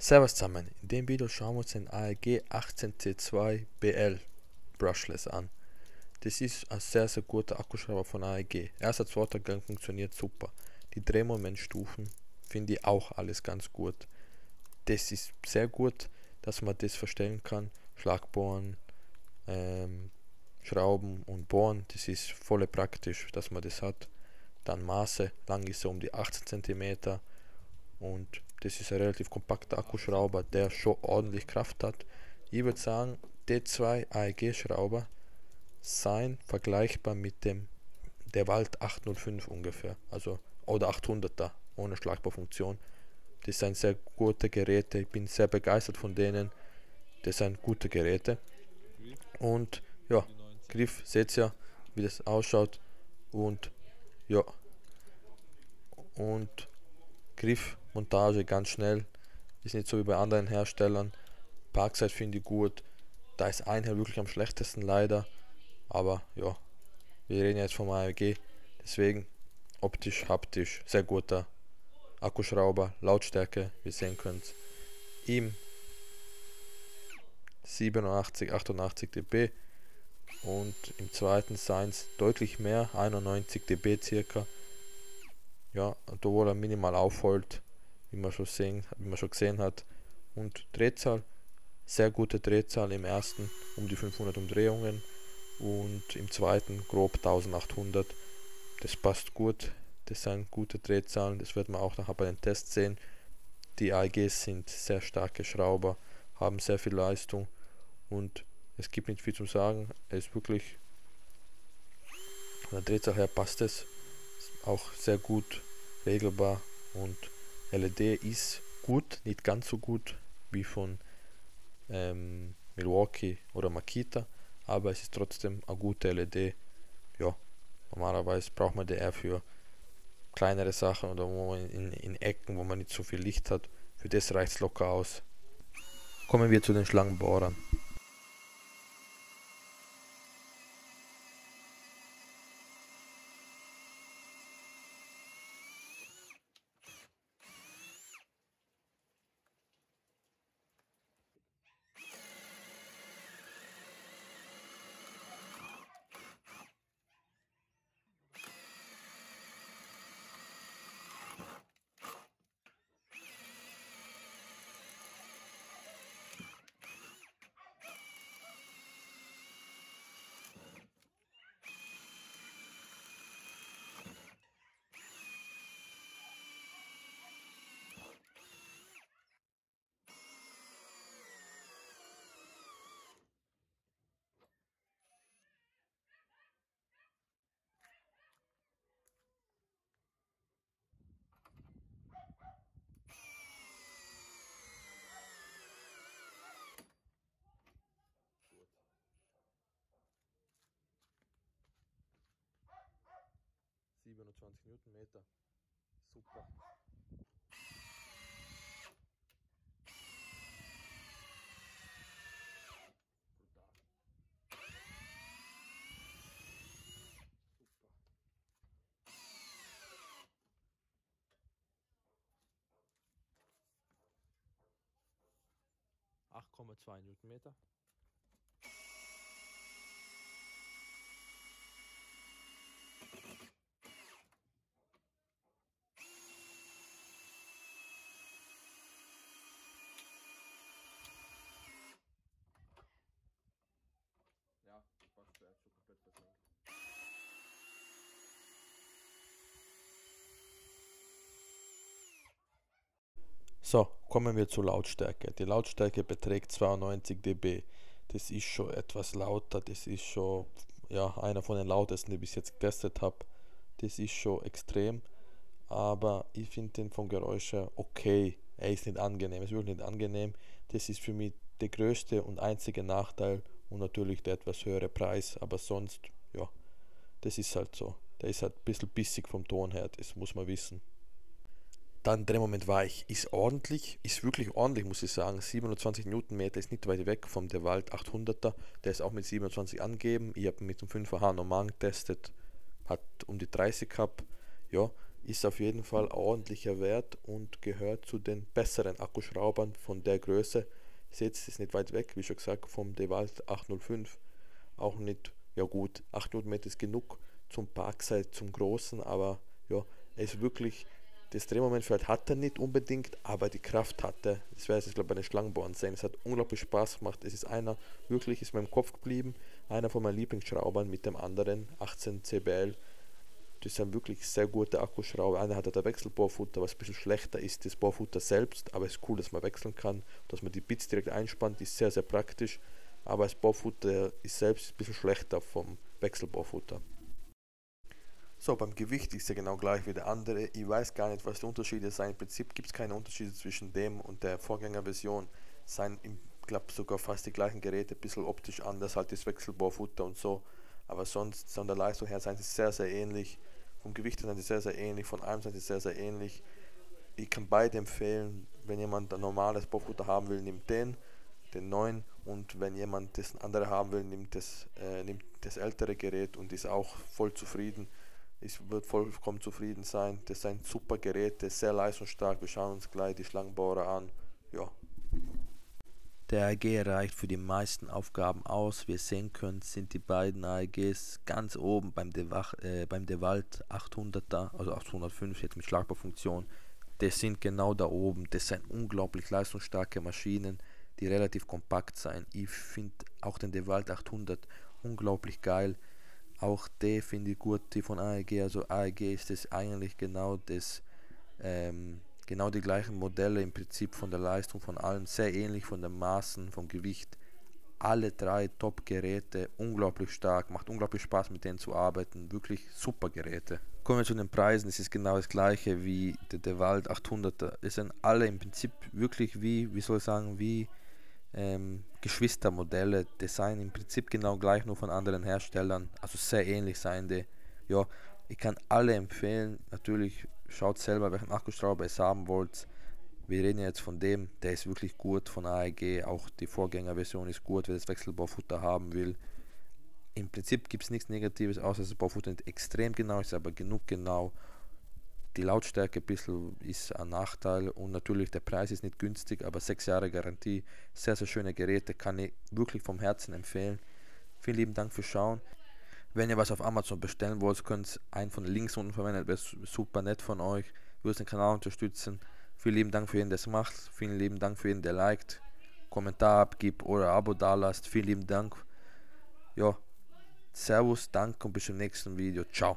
Servus zusammen, in dem Video schauen wir uns den AEG 18C2 BL Brushless an. Das ist ein sehr guter Akkuschrauber von AEG. Erster, zweiter Gang funktioniert super. Die Drehmomentstufen finde ich auch alles ganz gut. Das ist sehr gut, dass man das verstellen kann. Schlagbohren, Schrauben und Bohren, das ist voll praktisch, dass man das hat. Dann Maße, lang ist er um die 18 cm. Und das ist ein relativ kompakter Akkuschrauber, der schon ordentlich Kraft hat. Ich würde sagen, D2 AEG Schrauber seien vergleichbar mit dem DeWalt 805 ungefähr, also oder 800er ohne Schlagbohrfunktion. Das sind sehr gute Geräte, ich bin sehr begeistert von denen. Das sind gute Geräte. Und ja, Griff, seht ihr, wie das ausschaut. Und ja, und Griffmontage ganz schnell, ist nicht so wie bei anderen Herstellern. Parkside finde ich gut, da ist Einhell wirklich am schlechtesten leider, aber ja, wir reden jetzt vom AEG, deswegen optisch, haptisch, sehr guter Akkuschrauber, Lautstärke, wie ihr sehen könnt, im 87, 88 dB und im zweiten seins deutlich mehr, 91 dB circa. Ja, obwohl er minimal aufholt, wie man schon gesehen hat. Und Drehzahl, sehr gute Drehzahl im ersten, um die 500 Umdrehungen und im zweiten grob 1800. Das passt gut, das sind gute Drehzahlen, das wird man auch nachher bei den Tests sehen. Die AEGs sind sehr starke Schrauber, haben sehr viel Leistung und es gibt nicht viel zu sagen. Es ist wirklich, von der Drehzahl her passt es, ist auch sehr gut regelbar und LED ist gut, nicht ganz so gut wie von Milwaukee oder Makita, aber es ist trotzdem eine gute LED. Ja, normalerweise braucht man die eher für kleinere Sachen oder wo man in Ecken, wo man nicht so viel Licht hat. Für das reicht es locker aus. Kommen wir zu den Schlangenbohrern. Newtonmeter, super. Super. 8,2 Newtonmeter. Ja, fast schon komplett verknallt. So, kommen wir zur Lautstärke. Die Lautstärke beträgt 92 dB. Das ist schon etwas lauter, das ist schon ja, einer von den lautesten, die ich bis jetzt getestet habe. Das ist schon extrem, aber ich finde den vom Geräusch her okay. Er ist nicht angenehm, es ist wirklich nicht angenehm. Das ist für mich der größte und einzige Nachteil und natürlich der etwas höhere Preis, aber sonst, ja, das ist halt so. Der ist halt ein bisschen bissig vom Ton her, das muss man wissen. Dann Drehmoment weich, ist ordentlich, ist wirklich ordentlich, muss ich sagen. 27 Newtonmeter ist nicht weit weg vom DeWalt 800er, der ist auch mit 27 angegeben. Ich habe mit dem 5er H normal getestet, hat um die 30 gehabt. Ja, ist auf jeden Fall ordentlicher Wert und gehört zu den besseren Akkuschraubern von der Größe. Ihr seht, es ist nicht weit weg, wie schon gesagt, vom DeWalt 805. Auch nicht, ja gut, 800 Meter ist genug zum Parkside, zum Großen, aber ja, er ist wirklich, das Drehmomentfeld hat er nicht unbedingt, aber die Kraft hat er. Das wäre es, glaube ich, bei den Schlangenbohren sehen. Es hat unglaublich Spaß gemacht. Es ist einer, wirklich, ist mir im Kopf geblieben, einer von meinen Lieblingsschraubern mit dem anderen, 18 CBL. Das sind wirklich sehr gute Akkuschrauber. Einer hat der Wechselbohrfutter, was ein bisschen schlechter ist, das Bohrfutter selbst, aber es ist cool, dass man wechseln kann, dass man die Bits direkt einspannt, ist sehr, sehr praktisch. Aber das Bohrfutter ist selbst ein bisschen schlechter vom Wechselbohrfutter. So, beim Gewicht ist er genau gleich wie der andere. Ich weiß gar nicht, was die Unterschiede sind. Im Prinzip gibt es keine Unterschiede zwischen dem und der Vorgängerversion. Seien, ich glaube, sogar fast die gleichen Geräte, ein bisschen optisch anders, halt das Wechselbohrfutter und so. Aber sonst, von der Leistung her, sind sie sehr, sehr ähnlich. Vom Gewicht her sind sie sehr, sehr ähnlich. Von allem sind sie sehr, sehr ähnlich. Ich kann beide empfehlen. Wenn jemand ein normales Bohrfutter haben will, nimmt den neuen. Und wenn jemand das andere haben will, nimmt das ältere Gerät und ist auch voll zufrieden. Ich würde vollkommen zufrieden sein. Das sind super Geräte, sehr leistungsstark. Wir schauen uns gleich die Schlangenbohrer an. Ja. Der AEG reicht für die meisten Aufgaben aus. Wie ihr sehen könnt, sind die beiden AEGs ganz oben beim DeWalt 800er, also 805 jetzt mit Schlagbohrfunktion. Das sind genau da oben. Das sind unglaublich leistungsstarke Maschinen, die relativ kompakt sind. Ich finde auch den DeWalt 800 unglaublich geil. Auch die finde ich gut, die von AEG. Also AEG ist es eigentlich genau genau die gleichen Modelle im Prinzip von der Leistung von allen, sehr ähnlich von den Maßen, vom Gewicht. Alle drei Top-Geräte, unglaublich stark, macht unglaublich Spaß mit denen zu arbeiten, wirklich super Geräte. Kommen wir zu den Preisen, es ist genau das gleiche wie der DeWalt 800er. Es sind alle im Prinzip wirklich wie soll ich sagen, wie Geschwistermodelle, Design im Prinzip genau gleich, nur von anderen Herstellern, also sehr ähnlich sein die. Ja, ich kann alle empfehlen, natürlich schaut selber, welchen Akkuschrauber ihr haben wollt. Wir reden jetzt von dem, der ist wirklich gut von AEG, auch die Vorgängerversion ist gut, wer das Wechselbohrfutter haben will. Im Prinzip gibt es nichts Negatives, außer dass das Bohrfutter nicht extrem genau ist, aber genug genau. Die Lautstärke ein bisschen ist ein Nachteil und natürlich der Preis ist nicht günstig, aber 6 Jahre Garantie, sehr, sehr schöne Geräte, kann ich wirklich vom Herzen empfehlen. Vielen lieben Dank fürs Schauen. Wenn ihr was auf Amazon bestellen wollt, könnt ihr einen von den Links unten verwenden, wäre super nett von euch, würde den Kanal unterstützen. Vielen lieben Dank für jeden, der es macht, vielen lieben Dank für jeden, der liked, Kommentar abgibt oder Abo da lasst, vielen lieben Dank. Ja, Servus, danke und bis zum nächsten Video, ciao.